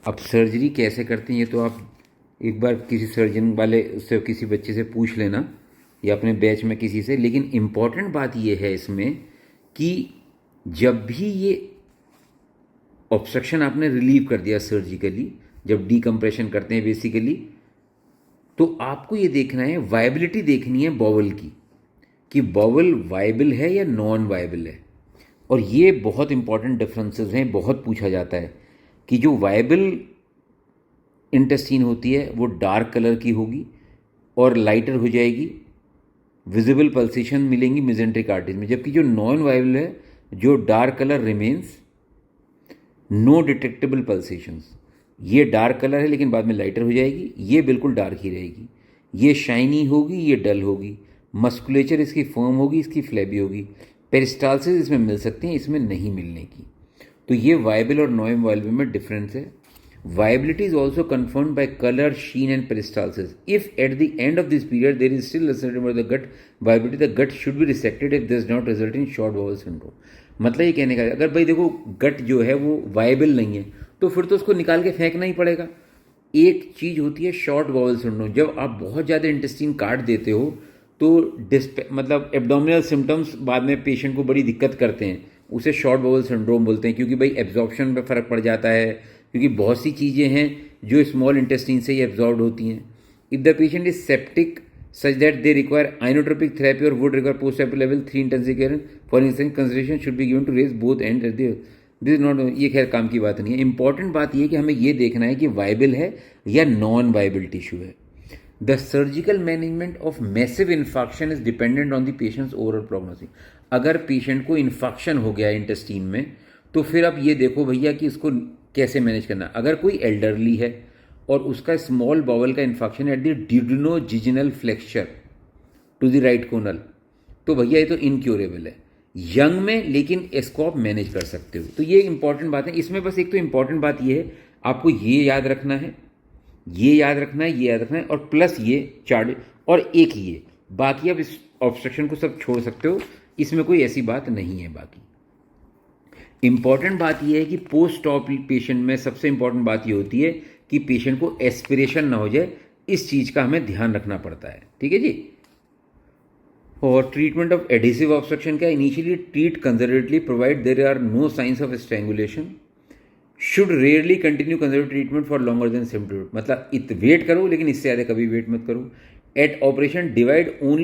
अब सर्जरी कैसे करते हैं ये तो आप एक बार किसी सर्जन वाले उससे किसी बच्चे से पूछ लेना या अपने बैच में किसी से। लेकिन इम्पॉर्टेंट बात ये है इसमें कि जब भी ये ऑब्स्ट्रक्शन आपने रिलीव कर दिया सर्जिकली, जब डीकम्प्रेशन करते हैं बेसिकली, तो आपको ये देखना है, वायबिलिटी देखनी है बॉवल की, कि बॉवल वायबल है या नॉन वायबल है। और ये बहुत इंपॉर्टेंट डिफरेंसेस हैं, बहुत पूछा जाता है कि जो वायबल इंटेस्टीन होती है वो डार्क कलर की होगी और लाइटर हो जाएगी, विजिबल पल्सेशन मिलेंगी मेजेंट्रिक आर्टरीज में, जबकि जो नॉन वायबल है, जो dark colour remains, no detectable pulsations. ये डार्क कलर है लेकिन बाद में लाइटर हो जाएगी, ये बिल्कुल डार्क ही रहेगी। ये शाइनी होगी, ये डल होगी। मस्कुलेचर इसकी फर्म होगी, इसकी फ्लैबी होगी। पेरिस्टाल्सिस इसमें मिल सकती हैं, इसमें नहीं मिलने की। तो ये वायबल और नॉन वायबल में डिफरेंस है। Viability is also confirmed by color, sheen, and peristalsis. If at the end of this period there is still uncertainty about the gut viability, the gut should be resected if this does not result in short bowel syndrome. मतलब ये कहने का, अगर भाई देखो गट जो है वो वायबल नहीं है तो फिर तो उसको निकाल के फेंकना ही पड़ेगा। एक चीज़ होती है शॉर्ट बाउल सिंड्रोम, जब आप बहुत ज़्यादा इंटेस्टाइन काट देते हो तो मतलब एब्डोमिनल सिम्टम्स बाद में पेशेंट को बड़ी दिक्कत करते हैं, उसे शॉर्ट बाउल सिंड्रोम बोलते हैं, क्योंकि भाई एब्जॉर्प्शन पे फ़र्क पड़ जाता है, क्योंकि बहुत सी चीज़ें हैं जो स्मॉल इंटेस्टाइन से ही एब्जॉर्ब होती हैं। If the patient is septic such that they require inotropic therapy और would require post level 3 intensive care, for instance consideration should be given to raise both and at this not, ये खैर काम की बात नहीं है। इंपॉर्टेंट बात ये है कि हमें ये देखना है कि वायबल है या नॉन वायबल टिश्यू है। The surgical management of massive infection is dependent on the patients overall prognosis. अगर पेशेंट को इन्फेक्शन हो गया इंटेस्टीन में तो फिर अब ये देखो भैया कि इसको कैसे मैनेज करना। अगर कोई एल्डरली है और उसका स्मॉल बाउल का infection at the duodenojejunal flexure to the right कोनल, तो भैया ये तो इनक्योरेबल है। यंग में लेकिन इसको आप मैनेज कर सकते हो। तो ये इंपॉर्टेंट बात है इसमें। बस एक तो इंपॉर्टेंट बात ये है, आपको ये याद रखना है, ये याद रखना है, ये याद रखना है, और प्लस ये चार्ट और एक ये, बाकी आप इस ऑब्स्ट्रक्शन को सब छोड़ सकते हो, इसमें कोई ऐसी बात नहीं है। बाकी इंपॉर्टेंट बात यह है कि पोस्ट ऑप पेशेंट में सबसे इंपॉर्टेंट बात ये होती है कि पेशेंट को एस्पिरेशन ना हो जाए, इस चीज़ का हमें ध्यान रखना पड़ता है। ठीक है जी। और ट्रीटमेंट ऑफ एडिसिव ऑब्स्ट्रक्शन क्या, initially treat conservatively provide there are no signs of strangulation, should rarely continue conservative treatment for longer than symptom. मतलब वेट करो लेकिन इससे ज़्यादा कभी वेट मत करो। Eight operation divide only